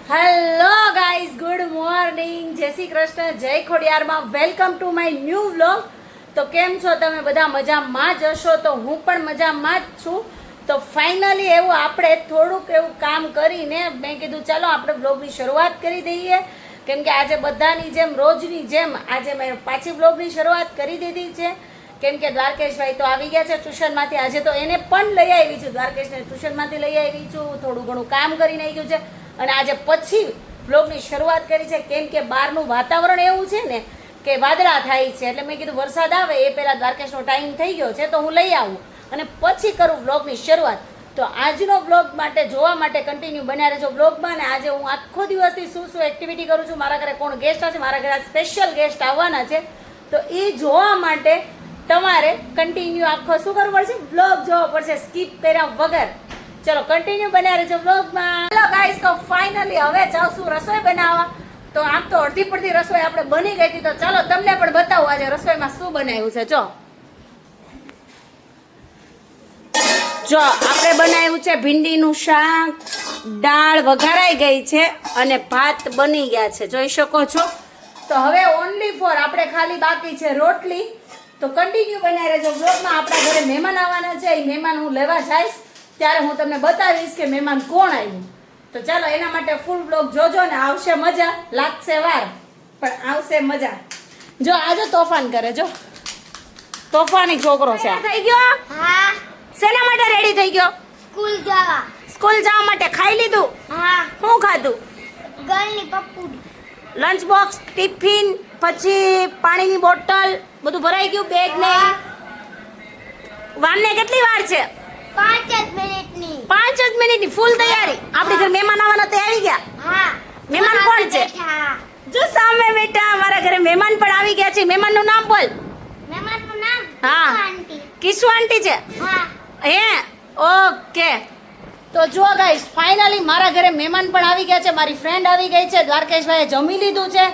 Hello guys, good morning, જય શ્રી કૃષ્ણ, જય ખોડિયારમાં. Welcome to my new vlog. તો કેમ છો તમે બધા? મજામાં જ હશો. તો હું પણ મજામાં જ છું. તો ફાઇનલી એવું આપણે થોડુંક એવું કામ કરીને મેં કીધું ચાલો આપણે વ્લોગની શરૂઆત કરી દઈએ. કેમ કે આજે બધાની જેમ રોજની જેમ આજે મેં પાછી વ્લોગની શરૂઆત કરી દીધી છે. કેમ કે દ્વારકેશભાઈ તો આવી ગયા છે ટ્યુશનમાંથી. આજે તો એને પણ લઈ આવી છું, દ્વારકેશને ટ્યુશનમાંથી લઈ આવી છું. થોડું ઘણું કામ કરીને આવી ગયું છે અને આજે પછી વ્લોગની શરૂઆત કરી છે. કેમ કે બહારનું વાતાવરણ એવું છે ને કે વાદળા થાય છે, એટલે મેં કીધું વરસાદ આવે એ પહેલાં દ્વારકેશનો ટાઈમ થઈ ગયો છે તો હું લઈ આવું અને પછી કરું વ્લોગની શરૂઆત. તો આજનો વ્લોગ માટે જોવા માટે કન્ટિન્યુ બન્યા રહેજો વ્લોગમાં. અને આજે હું આખો દિવસથી શું એક્ટિવિટી કરું છું, મારા ઘરે કોણ ગેસ્ટ આવશે, મારા ઘરે સ્પેશિયલ ગેસ્ટ આવવાના છે, તો એ જોવા માટે તમારે કન્ટિન્યુ આખો શું કરવું પડશે? વ્લોગ જોવો પડશે સ્કીપ કર્યા વગર. ચલો કન્ટિન્યુ બન્યા રહેજો વ્લોગમાં. હેલો ગાઈસ, તો ફાઇનલી હવે જાઉં રસોઈ બનાવવા. તો આમ તો અડધી પડધી રસોઈ આપણે બની ગઈ હતી, તો ચાલો તમને પણ બતાવું આજે રસોઈમાં શું બનાવ્યું છે. જો આપણે બનાવ્યું છે ભીંડીનું શાક, દાળ વઘારાઈ ગઈ છે અને ભાત બની ગયા છે, જોઈ શકો છો. તો હવે ઓનલી ફોર આપણે ખાલી બાકી છે રોટલી. તો કન્ટિન્યુ બન્યા રહેજો વ્લોગમાં. આપણા ઘરે મહેમાન આવવાના છે, એ મહેમાન હું લેવા જઈશ ત્યારે હું તમને બતાવીશ કે મહેમાન કોણ આવ્યું. તો ચાલો એના માટે ફૂલ બ્લોગ જોજો ને આવશે મજા. લાગશે વાર પણ આવશે મજા. જો આજે તોફાન કરે, જો તોફાની છોકરો છે. થઈ ગયો? હા. શેના માટે રેડી થઈ ગયો? સ્કૂલ જવા. સ્કૂલ જવા માટે. ખાઈ લીધું? હા. શું ખાધું? ગળની પપુડી. લંચ બોક્સ, ટિફિન, પછી પાણીની બોટલ બધું ભરાઈ ગયું? બેગ ને વાનને કેટલી વાર છે? 5 જ મિનિટની. 5 જ મિનિટની ફૂલ તૈયારી. આપણી ઘરે મહેમાન આવવાના તો આવી ગયા? હા. મહેમાન કોણ છે? જો સામે બેટા મારા ઘરે મહેમાન પણ આવી ગયા છે. મહેમાનનું નામ બોલ. મહેમાનનું નામ? હા. આંટી. કિશુ આંટી છે? હા. હે, ઓકે. તો જો ગાઈસ, ફાઇનલી મારા ઘરે મહેમાન પણ આવી ગયા છે. મારી ફ્રેન્ડ આવી ગઈ છે. દ્વારકેશભાઈએ જમી લીધું છે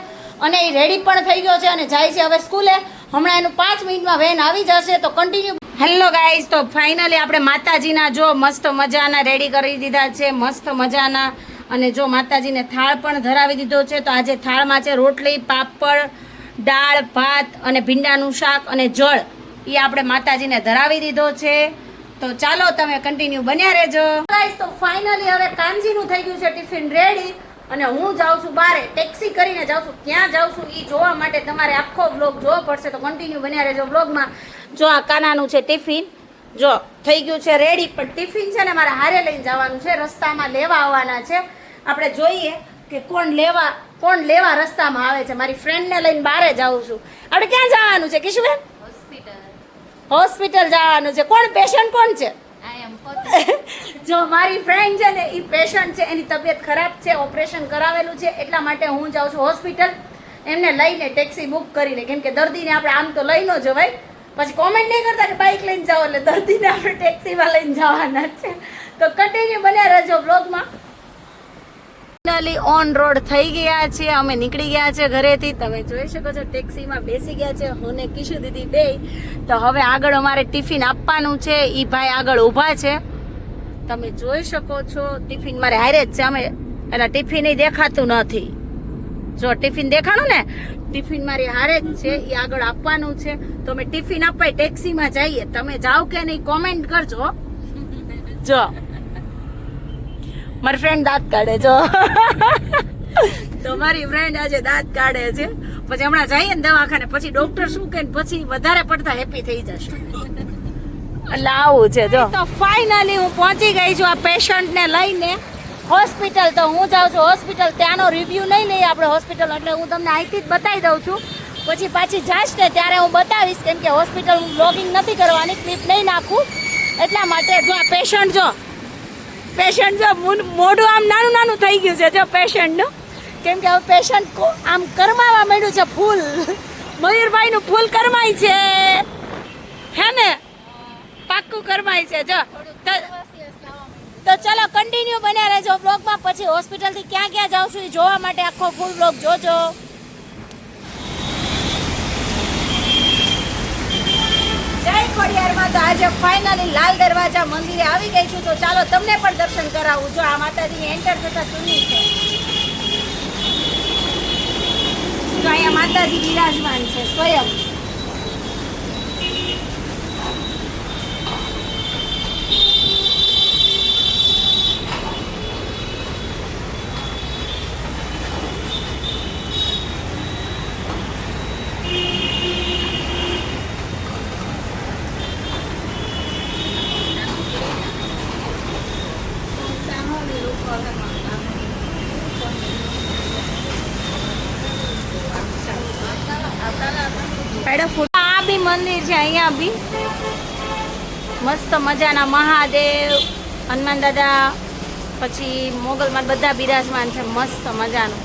અને એ રેડી પણ થઈ ગયો છે અને જાય છે હવે સ્કૂલે. હમણાં એનું 5 મિનિટમાં વેન આવી જશે. તો કન્ટિન્યુ. હેલો ગાઈસ, તો ફાઇનલી આપણે માતાજીના જો મસ્ત મજાના રેડી કરી દીધા છે, મસ્ત મજાના. અને જો માતાજીને થાળ પણ ધરાવી દીધો છે. તો આજે થાળમાં છે રોટલી, પાપડ, દાળ, ભાત અને ભીંડાનું શાક અને જળ. એ આપણે માતાજીને ધરાવી દીધો છે. તો ચાલો તમે કન્ટિન્યુ બન્યા રહેજો ગાઈસ. તો ફાઇનલી હવે કાનજીનું થઈ ગયું છે ટિફિન રેડી અને હું જાઉં છું બારે. ટેક્સી કરીને જાઉં છું. ક્યાં જાઉં છું એ જોવા માટે તમારે આખો બ્લોગ જોવો પડશે. તો કન્ટિન્યુ બન્યા રહેજો બ્લોગમાં. જો આ કાનાનું છે ટિફિન, જો થઈ ગયું છે રેડી. પણ ટિફિન છે ને મારે હારે લઈને જવાનું છે, રસ્તામાં લેવા આવવાના છે. આપણે જોઈએ કે કોણ લેવા રસ્તામાં આવે છે. મારી ફ્રેન્ડને લઈને બહારે જાઉં છું. આપણે ક્યાં જવાનું છે કિશુબેન? હોસ્પિટલ જવાનું છે. કોણ પેશન્ટ કોણ છે? જો મારી ફ્રેન્ડ છે ને એ પેશન્ટ છે, એની તબિયત ખરાબ છે, ઓપરેશન કરાવેલું છે, એટલા માટે હું જાઉં છું હોસ્પિટલ એમને લઈને ટેક્સી બુક કરીને. કેમ કે દર્દીને આપણે આમ તો લઈ ન જવાય, પછી કોમેન્ટ નહીં કરતા કે બાઇક લઈને જાઓ, એટલે દર્દીને આપણે ટેક્સીમાં લઈને જવાના છે. તો કન્ટિન્યુ બન્યા રહેજો બ્લોગમાં. ફાઇનલી ઓન રોડ થઈ ગયા છે, અમે નીકળી ગયા છે ઘરેથી. તમે જોઈ શકો છો ટેક્સીમાં બેસી ગયા છે હું ને કિશુ દીદી બે. તો હવે આગળ અમારે ટિફિન આપવાનું છે. એ ભાઈ આગળ ઊભા છે, તમે જોઈ શકો છો. ટિફિન મારે હારે જ છે. અમે એટલે ટિફિન દેખાતું નથી. જો ટિફિન દેખાણું ને, ટિફિન મારી હારે જ છે, એ આગળ આપવાનું છે. તો અમે ટિફિન આપવા ટેક્સીમાં જઈએ. તમે જાઓ કે નહીં કોમેન્ટ કરજો. જો મારી ફ્રેન્ડ દાંત કાઢે જો. તો મારી ફ્રેન્ડ આજે દાંત કાઢે છે. પછી હમણાં જઈએ ને દવાખાને, પછી ડોક્ટર શું કહે પછી વધારે પડતા હેપી થઈ જશે. એટલે આવું છે. જો તો ફાઇનલી હું પહોંચી ગઈ છું આ પેશન્ટને લઈને હોસ્પિટલ. તો હું જાઉં છું હોસ્પિટલ. ત્યાંનો રિવ્યૂ નહીં લઈએ આપણે હોસ્પિટલ, એટલે હું તમને અહીંથી જ બતાવી દઉં છું. પછી પાછી જાશ ને ત્યારે હું બતાવીશ. કેમ કે હોસ્પિટલ હું બ્લોગિંગ નથી કરવાની, ક્લિપ નહીં નાખું એટલા માટે. જો આ પેશન્ટ જો મોઢું આમ નાનું નાનું થઈ ગયું છે જો પેશન્ટનું. કેમ કે હવે પેશન્ટ આમ કરમાવા માંડ્યું છે. ફૂલ મયુરભાઈનું ફૂલ કરમાય છે, હે ને? પાક્કું કરમાય છે. જો તો ચલો કન્ટિન્યુ બન્યા રહેજો બ્લોગમાં. પછી હોસ્પિટલથી ક્યાં ક્યાં જાઉં છું એ જોવા માટે આખો ફૂલ બ્લોગ જોજો. જય ખોડિયારમાં. તો આજે ફાઇનલી લાલ દરવાજા મંદિરે આવી ગઈ છું. તો ચાલો તમને પણ દર્શન કરાવું. જો આ માતાજીની એન્ટર થતા ચૂની છે. માતાજી બિરાજમાન છે સ્વયં. આ બી મંદિર છે, અહીંયા બી મસ્ત મજાના મહાદેવ, હનુમાન દાદા, પછી મોગલમાં બધા બિરાજમાન છે, મસ્ત મજાનું.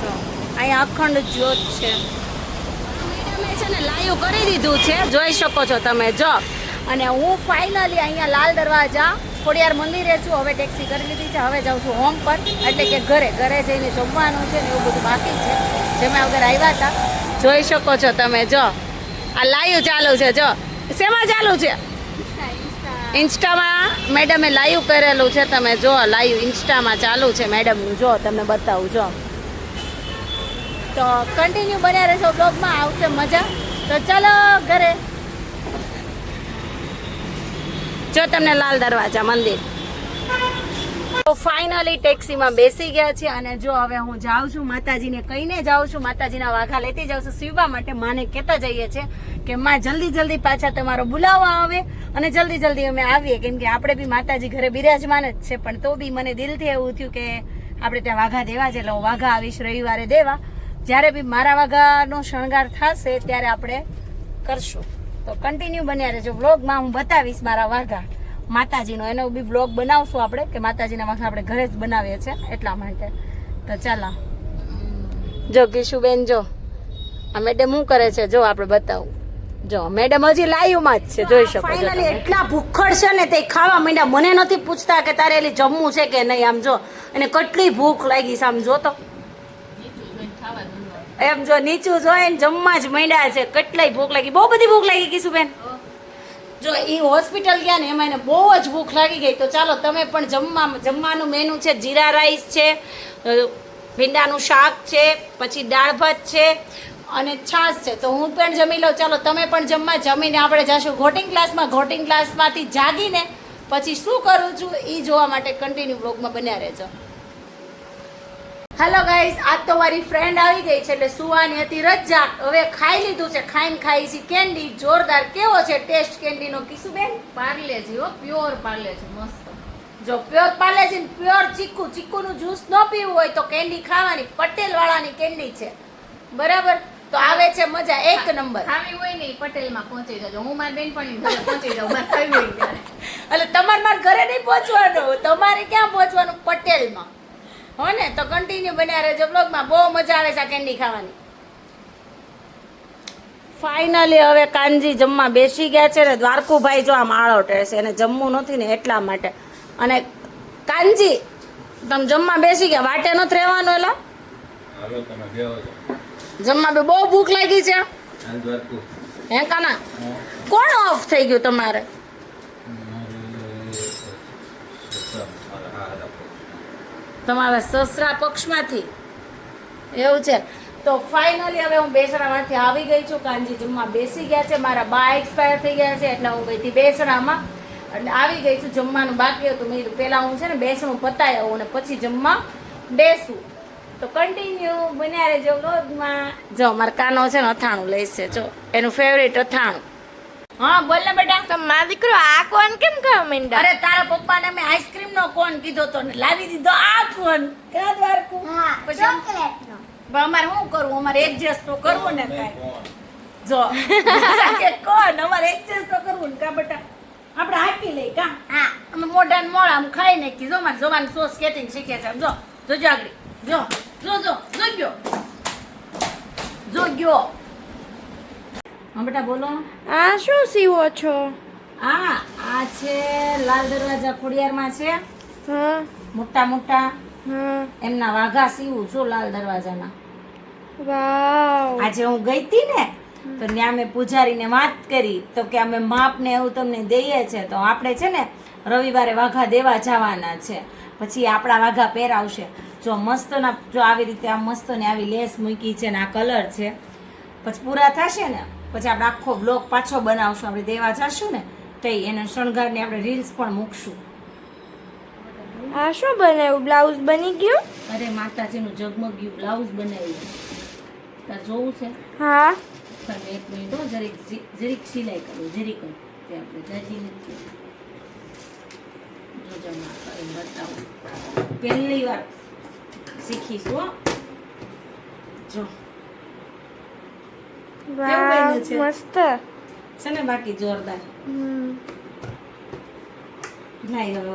જો અહીંયા અખંડ જ્યોત છે. મેં છે ને લાઈવ કરી દીધું છે, જોઈ શકો છો તમે. જો અને હું ફાઇનલી અહીંયા લાલ દરવાજા ખોડિયાર મંદિરે છું. હવે ટેક્સી કરી લીધી છે, હવે જાઉં છું હોમ પર, એટલે કે ઘરે જઈને જમવાનું છે ને એવું બધું બાકી છે, જેમાં વગર આવ્યા હતા. જોઈ શકો છો તમે. જો આ લાઈવ ચાલુ છે. જો શેમાં ચાલુ છે? ઇન્સ્ટામાં મેડમે લાઈવ કરેલું છે. તમે જો લાઈવ ઇન્સ્ટામાં ચાલુ છે મેડમનું. જો તમને બતાવું. જો તો કન્ટિન્યુ બન્યા રહેશો, બ્લોગમાં આવશે મજા. તો ચાલો ઘરે. જો તમને લાલ દરવાજા મંદિર. તો ફાઇનલી ટેક્સીમાં બેસી ગયા છે અને જો હવે હું જાઉં છું, માતાજીને કહીને જાઉં છું, માતાજીના વાઘા લેતી જાઉં છું સીવવા માટે. માને કહેતા જઈએ છે કે માં જલ્દી પાછા તમારો બોલાવવા આવે અને જલ્દી અમે આવીએ, કેમ કે આપણે બી માતાજી ઘરે બિરાજમાન જ છે. પણ તો બી મને દિલથી એવું થયું કે આપણે ત્યાં વાઘા દેવા છે, એટલે હું વાઘા આવીશ રવિવારે દેવા. જ્યારે બી મારા વાઘાનો શણગાર થશે ત્યારે આપણે કરશું. તો કન્ટિન્યુ બન્યા રહેજો. વ્લોગમાં હું બતાવીશ મારા વાઘા માતાજીનો, એનો બી બ્લોગ બનાવશું આપણે, કે માતાજીના વાઘા આપણે ઘરે જ બનાવીએ છીએ એટલા માટે. તો ચાલો. જો કિશુબેન, જો આ મેડમ શું કરે છે જો આપણે બતાવું. જો મેડમ હજી લાઈવમાં જ છે, જોઈ શકો. ફાઇનલી એટલા ભૂખડ છે ને તે ખાવા માંડ્યા. મને નથી પૂછતા કે તારે એલી જમવું છે કે નહીં. આમ જો અને કેટલી ભૂખ લાગી છે, આમ જો તો એમ જો નીચું જોઈને જમવા જ માંડ્યા છે. કેટલાય ભૂખ લાગી, બહુ બધી ભૂખ લાગી કિશુબેન. જો એ હોસ્પિટલ ગયા ને એમાં એને બહુ જ ભૂખ લાગી ગઈ. તો ચાલો તમે પણ જમવાનું મેનુ છે, જીરા રાઈસ છે, ભીંડાનું શાક છે, પછી દાળ ભાત છે અને છાશ છે. તો હું પણ જમી લઉં. ચાલો તમે પણ જમીને આપણે જઈશું ઘોટિંગ ક્લાસમાં. ઘોટિંગ ક્લાસમાંથી જાગીને પછી શું કરું છું એ જોવા માટે કન્ટિન્યુ બ્લોગમાં બન્યા રહેજો. હેલો ગાઈઝ, આજ તો મારી ફ્રેન્ડ આવી ગઈ છે, એટલે સુવાની હતી રજા. હવે ખાઈ લીધું છે, ખાઈ છે કેન્ડી. જોરદાર. કેવો છે ટેસ્ટ કેન્ડીનો કિશુબેન? પાર્લેજી હો, પ્યોર પાર્લેજી, મસ્ત. જો પ્યોર પાર્લેજી, પ્યોર ચીકુનું જ્યુસ ન પીવું હોય તો કેન્ડી ખાવાની. પટેલ વાળાની કેન્ડી છે, બરાબર. તો આવે છે મજા, એક નંબર. ખાવી હોય ને પટેલમાં પહોંચી જજો. હું મારી બેનપણી ઘરે પહોંચી જાઉં, મારે ખાવી હોય ત્યારે. એટલે તમારે મારા ઘરે નહીં પહોંચવાનું, તમારે ક્યાં પહોંચવાનું? પટેલમાં. હો ને? તો કન્ટિન્યુ બન્યા રહેજો બ્લોગમાં. બહુ મજા આવે છે આ કેન્ડી ખાવાની. ફાઇનલી હવે કાનજી જમવા બેસી ગયા છે ને. દ્વારકુભાઈ જો આમ આળોટે છે, એને જમવું નથી ને એટલા માટે. અને કાનજી તમે જમવા બેસી ગયા, વાટે નથી રહેવાનું. એલા જમવા બે બહુ ભૂખ લાગી છે. હે કાના? કોણ ઓફ થઈ ગયું તમારે? તમારા સસરા પક્ષમાંથી એવું છે. તો ફાઇનલી હવે હું બેસણામાંથી આવી ગઈ છું. કાનજી જમવા બેસી ગયા છે. મારા બા એક્સપાયર થઈ ગયા છે એટલે હું ગઈ હતી બેસણામાં, એટલે આવી ગઈ છું. જમવાનું બાકી હતું, મેં કીધું પહેલાં હું છે ને બેસણું પતાવી આવું અને પછી જમવા બેસું. તો કન્ટિન્યુ બન્યા રહેજો બ્લોગમાં. જો મારા કાનો છે ને અથાણું લેશે, જો એનું ફેવરેટ અથાણું. હા બોલ ને બેટા. તો મારો દીકરો આ કોણ કેમ ખાવા માંડ્યા? અરે તારા પપ્પાને મેં આઈસ્ક્રીમ નો કોન કીધો તો ને લાવી દીધો આ કોન. ક્યાં દ્વારકુ? હા, ચોકલેટનો. પણ અમારે શું કરવું? અમારે એડજસ્ટ તો કરવું ને કાંઈ. જો કે કોણ અમારે એડજસ્ટ તો કરવું ને કા બેટા. આપણે હાકી લઈ કા. હા, અમે મોઢા ને મોડા આમ ખાઈ નાખી. જો મારે જોવાનું સો સ્કેટિંગ શીખે છે. જો જોજો આગળ. જો જો ગયો. હા બેટા બોલો. આ શું સીવો છો? આ છે લાલ દરવાજા ખોડિયારમાં છે. હા મોટા હા. એમના વાઘા સીવું છું લાલ દરવાજાના. વાવ. આજે હું ગઈ હતી ને તો ત્યાં મેં પૂજારીને વાત કરી તો કે અમે માપ ને એવું તમને દઈએ છે, તો આપણે છે ને રવિવારે વાઘા દેવા જવાના છે, પછી આપણા વાઘા પહેરાવશે. જો મસ્તના જો આવી રીતે આ મસ્ત ને આવી લેસ મૂકી છે ને આ કલર છે. પછી પૂરા થશે ને પછી આપણે આખો બ્લોગ પાછો બનાવશું. આપણે દેવા જશું ને તો એને શણગારની આપણે રીલ્સ પણ મૂકશું. આ શું બનાવ્યું? બ્લાઉઝ બની ગયું? અરે માતાજીનું ઝગમગ્યું બ્લાઉઝ બનાવ્યું. તાર જોવું છે? હા. પણ 1 મિનિટ હો, જરીક સિલાઈ કરું જરીક જ. તે આપણે જાજી નથી જોજો માં કરીને બતાવું. પહેલી વાર શીખીશું હો. જો વાવ, બન્યું છે? મસ્ત. છે ને બાકી જોરદાર. હમ. નહીં હવે